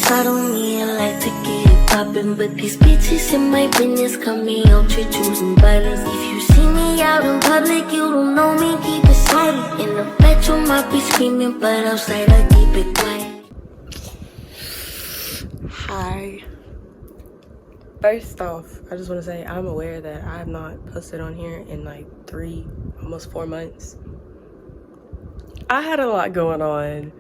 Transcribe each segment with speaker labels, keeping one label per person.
Speaker 1: Slide on me, I like to get it poppin', but these bitches in my business cut me out to choosing violence. If you see me out in public, you don't know me, keep it silent. In the bedroom, I be screaming, but outside I keep it quiet.
Speaker 2: Hi. First off, I just want to say I'm aware that I have not posted on here in like 3, almost 4 months. I had a lot going on,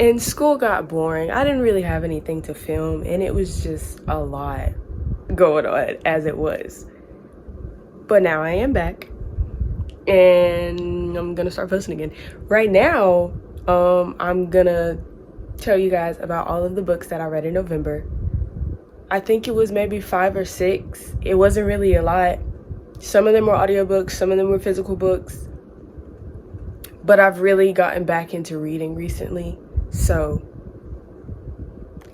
Speaker 2: and school got boring. I didn't really have anything to film, and it was just a lot going on as it was. But now I am back, and I'm gonna start posting again. Right now, I'm gonna tell you guys about all of the books that I read in November. I think it was maybe 5 or 6. It wasn't really a lot. Some of them were audiobooks, some of them were physical books. But I've really gotten back into reading recently. So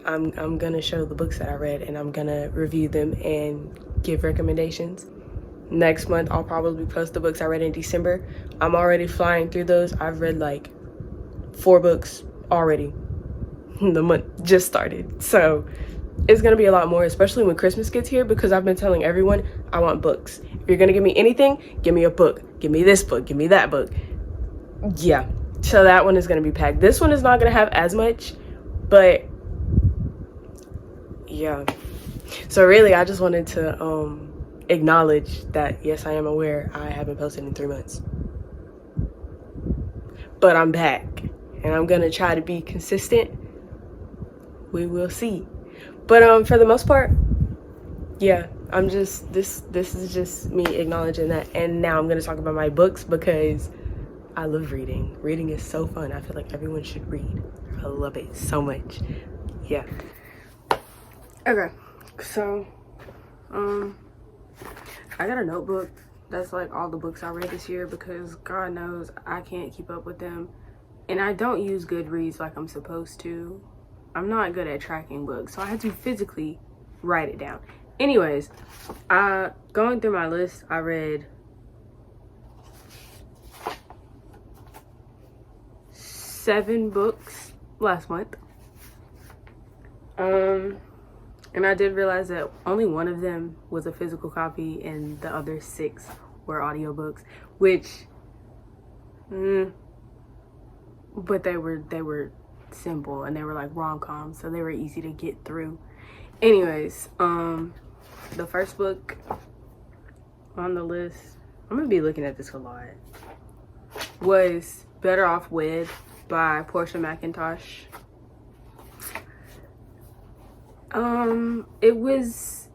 Speaker 2: I'm gonna show the books that I read, and I'm gonna review them and give recommendations. Next month, I'll probably post the books I read in December. I'm already flying through those. I've read like 4 books already. The month just started. So it's gonna be a lot more, especially when Christmas gets here, because I've been telling everyone I want books. If you're gonna give me anything, give me a book. Give me this book, give me that book. Yeah, so that one is gonna be packed. This one is not gonna have as much, but yeah. So really, I just wanted to acknowledge that, yes, I am aware I haven't posted in 3 months. But I'm back, and I'm gonna try to be consistent. We will see. But for the most part, yeah, I'm just, this is just me acknowledging that. And now I'm gonna talk about my books, because I love reading. Reading is so fun. I feel like everyone should read. I love it so much. Yeah. Okay, so I got a notebook that's like all the books I read this year, because God knows I can't keep up with them, and I don't use Goodreads like I'm supposed to. I'm not good at tracking books, so I had to physically write it down. Anyways, going through my list, I read 7 books last month. And I did realize that only one of them was a physical copy, and the other 6 were audiobooks, which, but they were simple, and they were like rom-coms, so they were easy to get through. Anyways, the first book on the list, I'm gonna be looking at this a lot, was Better Off Wed by Portia McIntosh. It was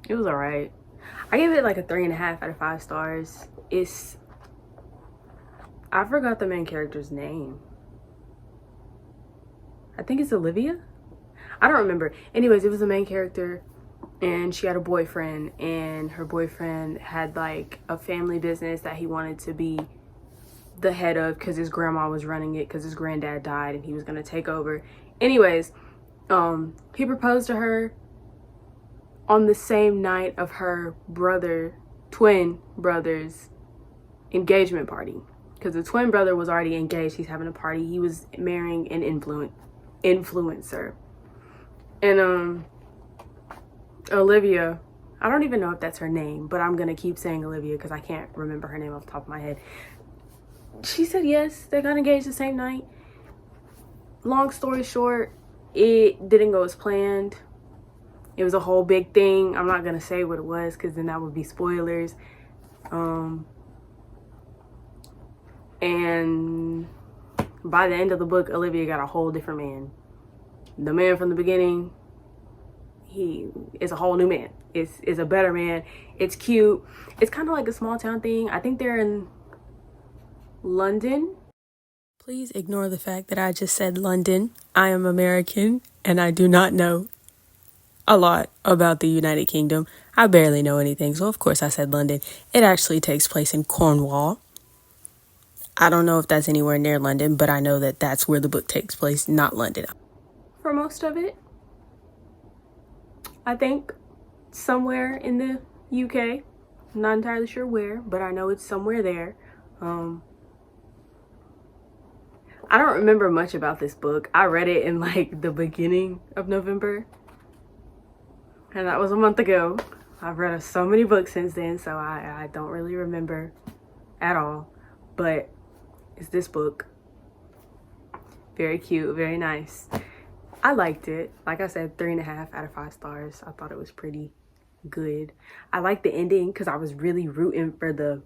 Speaker 2: alright. I gave it like a 3.5 out of 5 stars. I forgot the main character's name. I think it's Olivia? I don't remember. Anyways, it was the main character, and she had a boyfriend, and her boyfriend had like a family business that he wanted to be the head of, because his grandma was running it, because his granddad died and he was going to take over. Anyways, he proposed to her on the same night of her twin brother's engagement party, because the twin brother was already engaged. He's having a party. He was marrying an influencer. And Olivia, I don't even know if that's her name, but I'm gonna keep saying Olivia because I can't remember her name off the top of my head. She said yes, they got engaged the same night. Long story short, it didn't go as planned. It was a whole big thing. I'm not gonna say what it was, because then that would be spoilers. And by the end of the book, Olivia got a whole different man. The man from the beginning, he is a whole new man. It's a better man. It's cute. It's kind of like a small town thing. I think they're in London. Please ignore the fact that I just said London. I am American, and I do not know a lot about the United Kingdom. I barely know anything, so of course I said London. It actually takes place in Cornwall. I don't know if that's anywhere near London, but I know that that's where the book takes place, not London. For most of it, I think somewhere in the UK. I'm not entirely sure where, but I know it's somewhere there. I don't remember much about this book. I read it in like the beginning of November, and that was a month ago. I've read so many books since then, so I don't really remember at all. But it's this book. Very cute, very nice. I liked it. Like I said, 3.5 out of 5 stars. I thought it was pretty good. I liked the ending because I was really rooting for the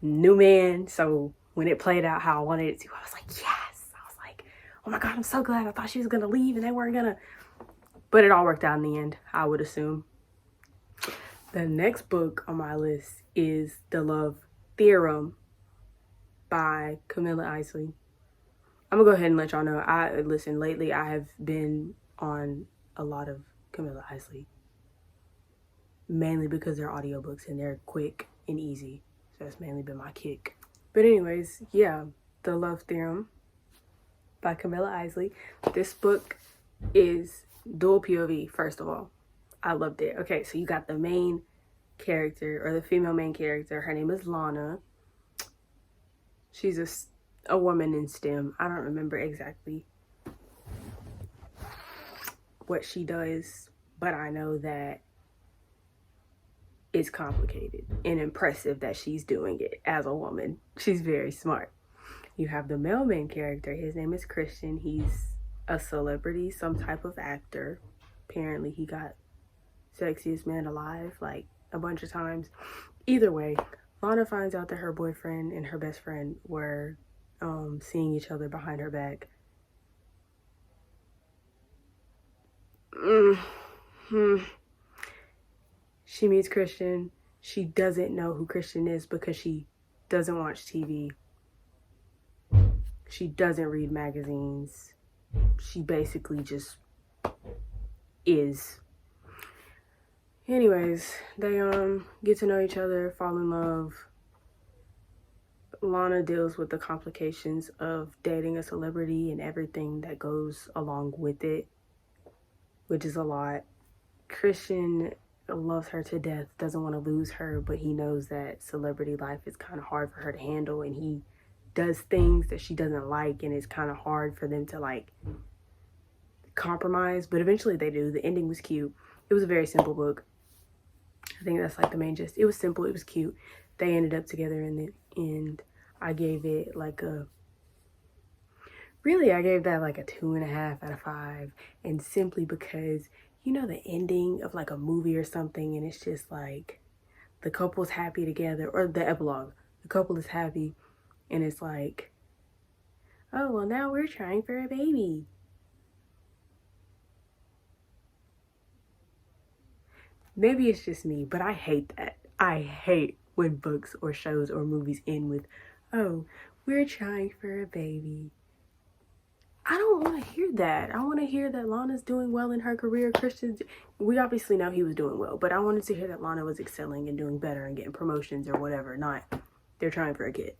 Speaker 2: new man. So when it played out how I wanted it to, I was like, yes. I was like, oh my God, I'm so glad. I thought she was gonna leave and they weren't gonna. But it all worked out in the end, I would assume. The next book on my list is The Love Theorem by Camilla Isley. I'm gonna go ahead and let y'all know. Listen, lately I have been on a lot of Camilla Isley, mainly because they're audiobooks and they're quick and easy. So that's mainly been my kick. But anyways, yeah, The Love Theorem by Camilla Isley. This book is dual POV, first of all. I loved it. Okay, so you got the main character, or the female main character. Her name is Lana. She's a woman in STEM. I don't remember exactly what she does, but I know that it's complicated and impressive that she's doing it as a woman. She's very smart. You have the male main character. His name is Christian. He's a celebrity, some type of actor. Apparently he got Sexiest Man Alive like a bunch of times. Either way, Lana finds out that her boyfriend and her best friend were seeing each other behind her back. She meets Christian. She doesn't know who Christian is because she doesn't watch TV. She doesn't read magazines. She basically just is. Anyways, they get to know each other, fall in love. Lana deals with the complications of dating a celebrity and everything that goes along with it, which is a lot. Christian loves her to death, doesn't want to lose her, but he knows that celebrity life is kind of hard for her to handle, and he does things that she doesn't like, and it's kind of hard for them to like compromise, but eventually they do. The ending was cute. It was a very simple book. I think that's like the main gist. It was simple, it was cute. They ended up together in the end. I gave it like I gave that like a 2.5 out of 5. And simply because, you know, the ending of like a movie or something, and it's just like the couple's happy together, or the epilogue, the couple is happy, and it's like, oh, well, now we're trying for a baby. Maybe it's just me, but I hate that. I hate when books or shows or movies end with, oh, we're trying for a baby. I don't want to hear that. I want to hear that Lana's doing well in her career. Christian's, we obviously know he was doing well, but I wanted to hear that Lana was excelling and doing better and getting promotions or whatever, not they're trying for a kid.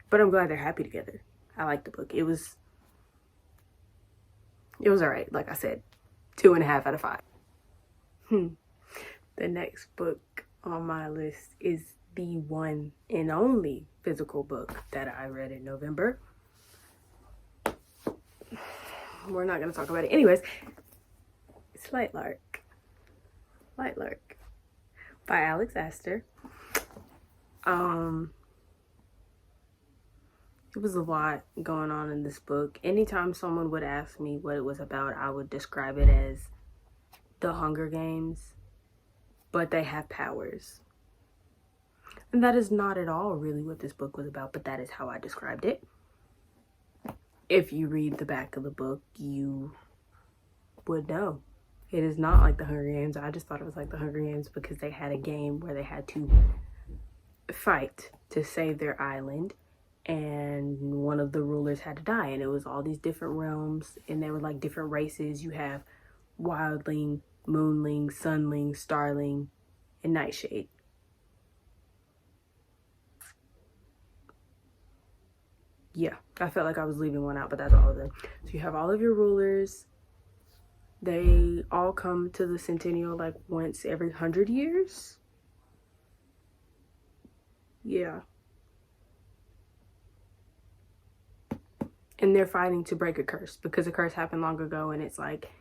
Speaker 2: But I'm glad they're happy together. I like the book. It was all right. Like I said, 2.5 out of 5. The next book on my list is the one and only physical book that I read in November. We're not going to talk about it. Anyways, it's Light Lark by Alex Astor. It was a lot going on in this book. Anytime someone would ask me what it was about, I would describe it as the Hunger Games, but they have powers. And that is not at all really what this book was about, but that is how I described it. If you read the back of the book, you would know. It is not like the Hunger Games. I just thought it was like the Hunger Games because they had a game where they had to fight to save their island, and one of the rulers had to die, and it was all these different realms, and they were like different races. You have Wildling, Moonling, Sunling, Starling, and Nightshade. Yeah, I felt like I was leaving one out, but that's all of them. So you have all of your rulers. They all come to the Centennial like once every 100 years. Yeah. and they're fighting to break a curse because a curse happened long ago and it's like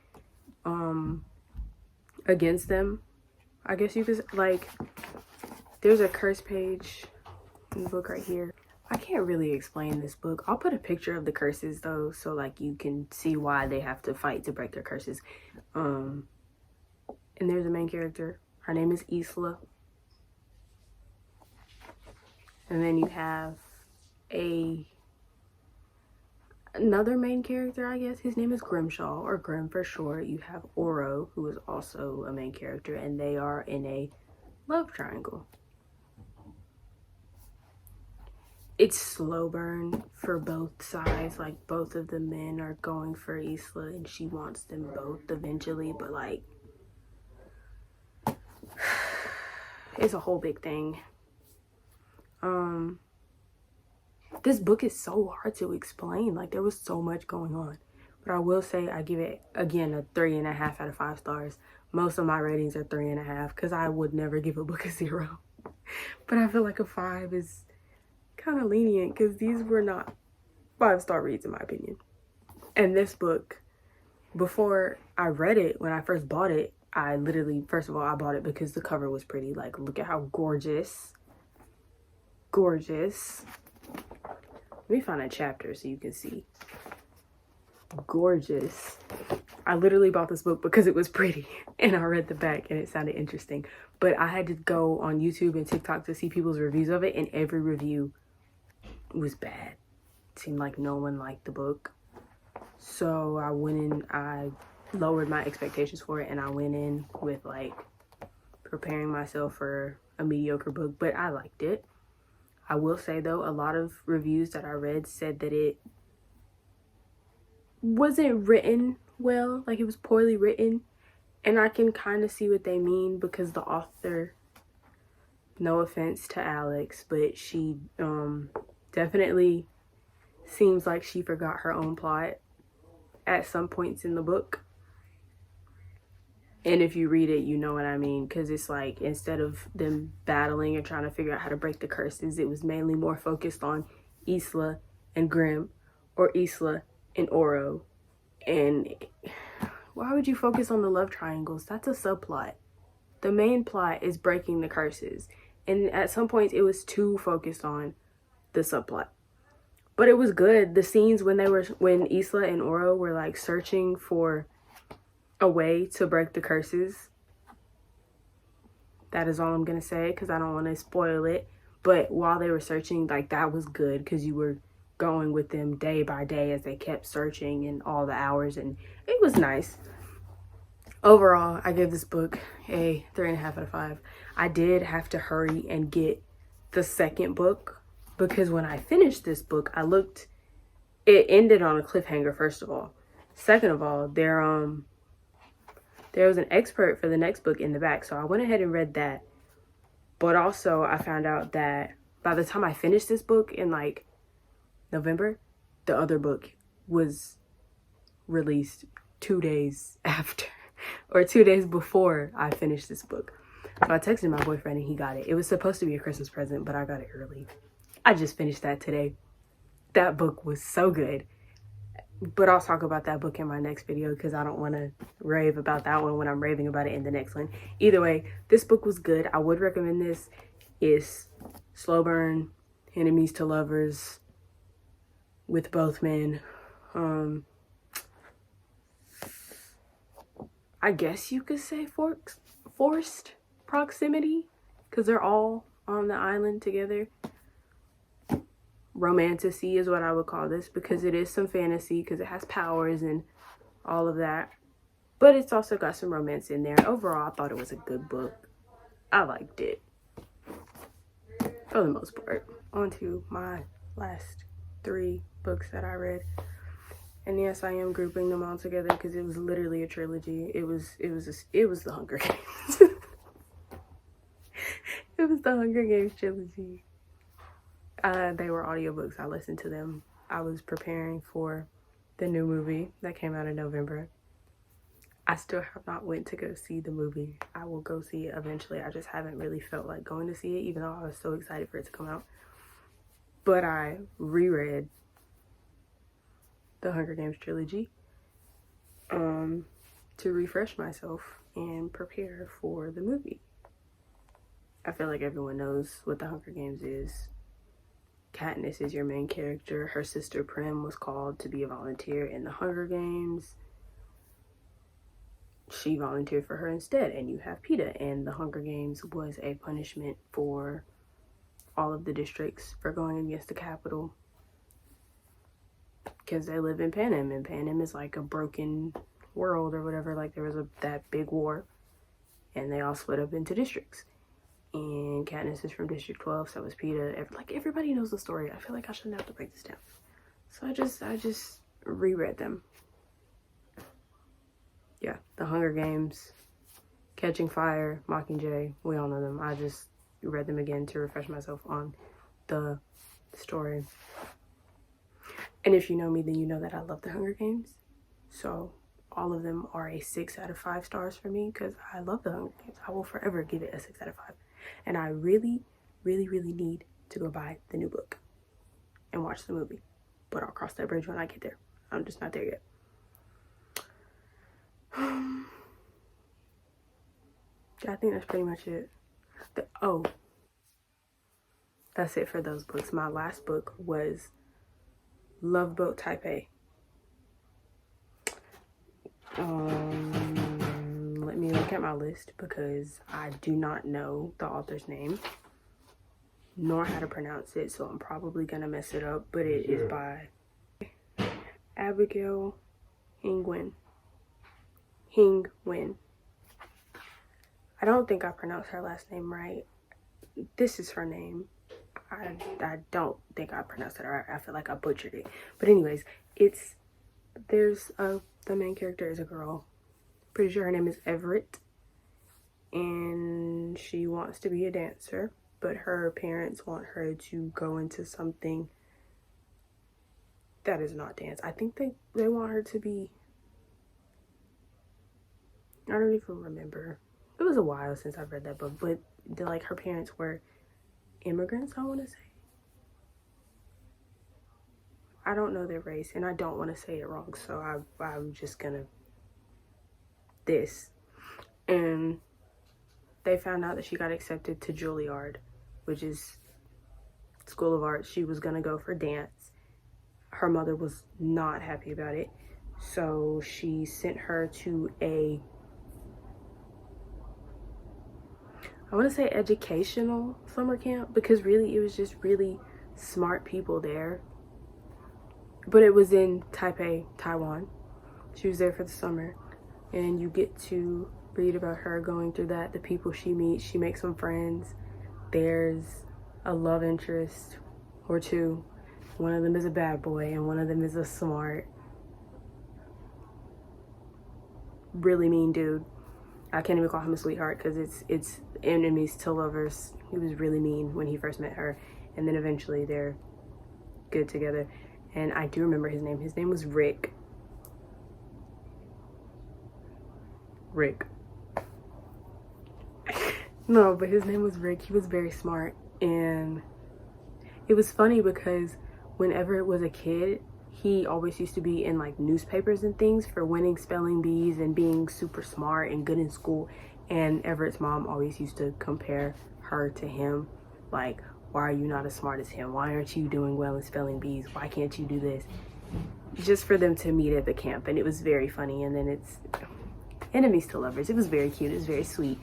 Speaker 2: against them, I guess you could, like, there's a curse page in the book right here. I can't really explain this book. I'll put a picture of the curses though, so like you can see why they have to fight to break their curses. And there's a main character. Her name is Isla. And then you have another main character, I guess. His name is Grimshaw, or Grim for short. You have Oro, who is also a main character, and they are in a love triangle. It's slow burn for both sides. Like, both of the men are going for Isla and she wants them both eventually, but like it's a whole big thing. This book is so hard to explain. Like, there was so much going on. But I will say I give it, again, a 3.5 out of 5 stars. Most of my ratings are 3.5 because I would never give a book a 0. But I feel like a 5 is kind of lenient because these were not 5-star reads in my opinion. And this book, before I read it, when I first bought it, I literally, first of all, I bought it because the cover was pretty. Like, look at how gorgeous. Gorgeous. Let me find a chapter so you can see. Gorgeous. I literally bought this book because it was pretty and I read the back and it sounded interesting. But I had to go on YouTube and TikTok to see people's reviews of it, and every review was bad. It seemed like no one liked the book. So I went in, I lowered my expectations for it, and I went in with like preparing myself for a mediocre book, but I liked it. I will say though, a lot of reviews that I read said that it wasn't written well, like it was poorly written, and I can kind of see what they mean because the author, no offense to Alex, but she definitely seems like she forgot her own plot at some points in the book. And if you read it, you know what I mean, because it's like, instead of them battling and trying to figure out how to break the curses, it was mainly more focused on Isla and Grim, or Isla and Oro. And why would you focus on the love triangles? That's a subplot. The main plot is breaking the curses. And at some points, it was too focused on the subplot. But it was good. The scenes when Isla and Oro were like searching for a way to break the curses. That is all I'm gonna say because I don't want to spoil it. But while they were searching, like, that was good because you were going with them day by day as they kept searching and all the hours, and it was nice. Overall, I give this book a 3.5 out of 5. I did have to hurry and get the second book because when I finished this book, it ended on a cliffhanger, first of all. Second of all, there was an expert for the next book in the back, so I went ahead and read that. But also, I found out that by the time I finished this book in like November, the other book was released 2 days after, or 2 days before I finished this book. So I texted my boyfriend and he got it. It was supposed to be a Christmas present, but I got it early. I just finished that today. That book was so good. But I'll talk about that book in my next video because I don't want to rave about that one when I'm raving about it in the next one. Either way, this book was good. I would recommend this. It's slow burn, enemies to lovers with both men. I guess you could say forced proximity because they're all on the island together. Romantasy is what I would call this because it is some fantasy because it has powers and all of that, but it's also got some romance in there. Overall, I thought it was a good book. I liked it for the most part. On to my last 3 books that I read, and yes, I am grouping them all together because it was literally a trilogy. It was the Hunger Games. It was the Hunger Games trilogy. They were audiobooks. I listened to them. I was preparing for the new movie that came out in November. I still have not went to go see the movie. I will go see it eventually. I just haven't really felt like going to see it, even though I was so excited for it to come out. But I reread the Hunger Games trilogy to refresh myself and prepare for the movie. I feel like everyone knows what the Hunger Games is. Katniss is your main character. Her sister Prim was called to be a volunteer in the Hunger Games. She volunteered for her instead, and you have Peeta, and the Hunger Games was a punishment for all of the districts for going against the Capitol, because they live in Panem, and Panem is like a broken world or whatever. Like, there was that big war, and they all split up into districts. And Katniss is from District 12, so is Peeta. Like, everybody knows the story. I feel like I shouldn't have to break this down. So I just reread them. Yeah, the Hunger Games, Catching Fire, Mockingjay, we all know them. I just read them again to refresh myself on the story. And if you know me, then you know that I love the Hunger Games. So all of them are a 6 out of 5 stars for me, because I love the Hunger Games. I will forever give it a 6 out of 5. And I really, really, really need to go buy the new book and watch the movie. But I'll cross that bridge when I get there. I'm just not there yet. I think that's pretty much it. That's it for those books. My last book was Love Boat Taipei. Let me look at my list, because I do not know the author's name nor how to pronounce it, so I'm probably gonna mess it up, but it is by Abigail Hingwin. I don't think I pronounced her last name right. This is her name. I don't think I pronounced it right. I feel like I butchered it. But anyways, the main character is a girl. Pretty sure her name is Everett. And she wants to be a dancer, but her parents want her to go into something that is not dance. I think they want her to be, I don't even remember. It was a while since I've read that book, but like, her parents were immigrants, I want to say. I don't know their race, and I don't want to say it wrong, so I'm just gonna this. And they found out that she got accepted to Juilliard, which is School of Art. She was gonna go for dance. Her mother was not happy about it, so she sent her to I want to say educational summer camp, because really it was just really smart people there. But it was in Taipei, Taiwan. She was there for the summer, and you get to read about her going through that, the people she meets. She makes some friends. There's a love interest or two. One of them is a bad boy, and one of them is a smart, really mean dude. I can't even call him a sweetheart, because it's enemies to lovers. He was really mean when he first met her, and then eventually they're good together. And I do remember his name. His name was Rick. No, but his name was Rick. He was very smart, and it was funny because whenever it was a kid, he always used to be in like newspapers and things for winning spelling bees and being super smart and good in school. And Everett's mom always used to compare her to him, like, why are you not as smart as him? Why aren't you doing well in spelling bees? Why can't you do this? Just for them to meet at the camp. And it was very funny. And then it's enemies to lovers. It was very cute. It was very sweet.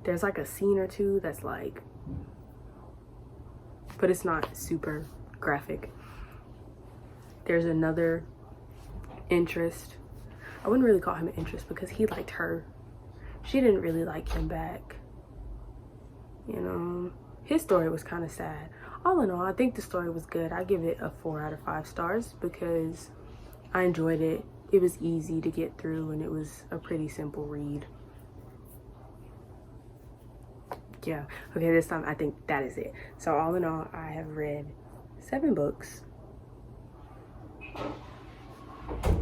Speaker 2: There's like a scene or two that's like, but it's not super graphic. There's another interest. I wouldn't really call him an interest, because he liked her. She didn't really like him back. You know, his story was kind of sad. All in all, I think the story was good. I give it a 4 out of 5 stars because I enjoyed it. It was easy to get through, and it was a pretty simple read. Yeah, okay, this time I think that is it. So all in all, I have read 7 books.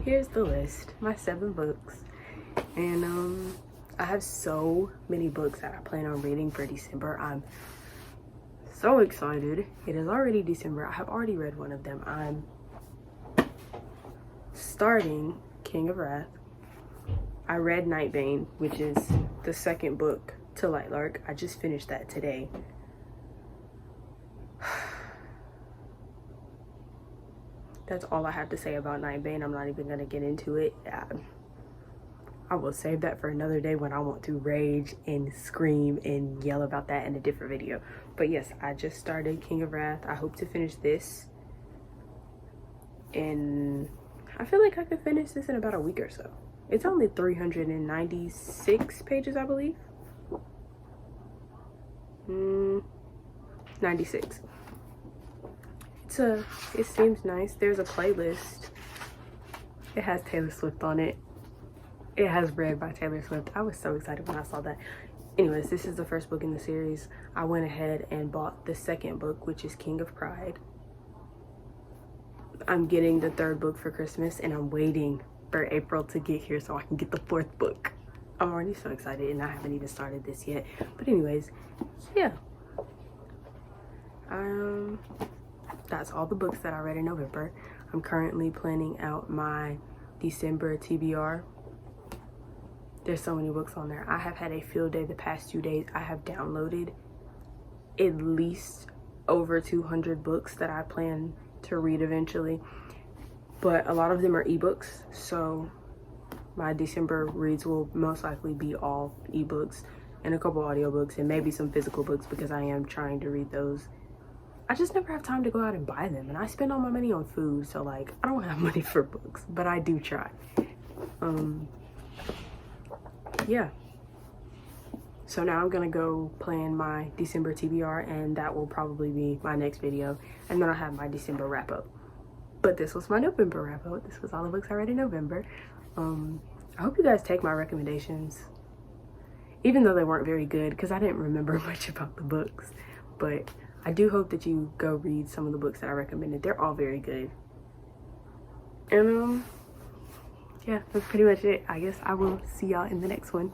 Speaker 2: Here's the list, my 7 books. And I have so many books that I plan on reading for December. I'm so excited. It is already December. I have already read one of them. I'm starting King of Wrath. I read Nightbane, which is the second book to Lightlark. I just finished that today. That's all I have to say about Nightbane. I'm not even gonna get into it. I will save that for another day when I want to rage and scream and yell about that in a different video. But yes, I just started King of Wrath. I hope to finish this, and I feel like I could finish this in about a week or so. It's only 396 pages, I believe. 96. It seems nice. There's a playlist. It has Taylor Swift on it. It has Read by Taylor Swift. I was so excited when I saw that. Anyways, this is the first book in the series. I went ahead and bought the second book, which is King of Pride. I'm getting the third book for Christmas, and I'm waiting for April to get here so I can get the fourth book. I'm already so excited, and I haven't even started this yet. But anyways, yeah. That's all the books that I read in November. I'm currently planning out my December TBR. There's so many books on there. I have had a field day the past 2 days. I have downloaded at least over 200 books that I plan to read eventually. But a lot of them are ebooks, so my December reads will most likely be all ebooks and a couple audiobooks and maybe some physical books because I am trying to read those. I just never have time to go out and buy them, and I spend all my money on food, so like I don't have money for books, but I do try. Yeah. So now I'm gonna go plan my December TBR, and that will probably be my next video, and then I'll have my December wrap up. But this was my November wrap up. This was all the books I read in November. I hope you guys take my recommendations, even though they weren't very good because I didn't remember much about the books. But I do hope that you go read some of the books that I recommended. They're all very good. And yeah, that's pretty much it. I guess I will see y'all in the next one.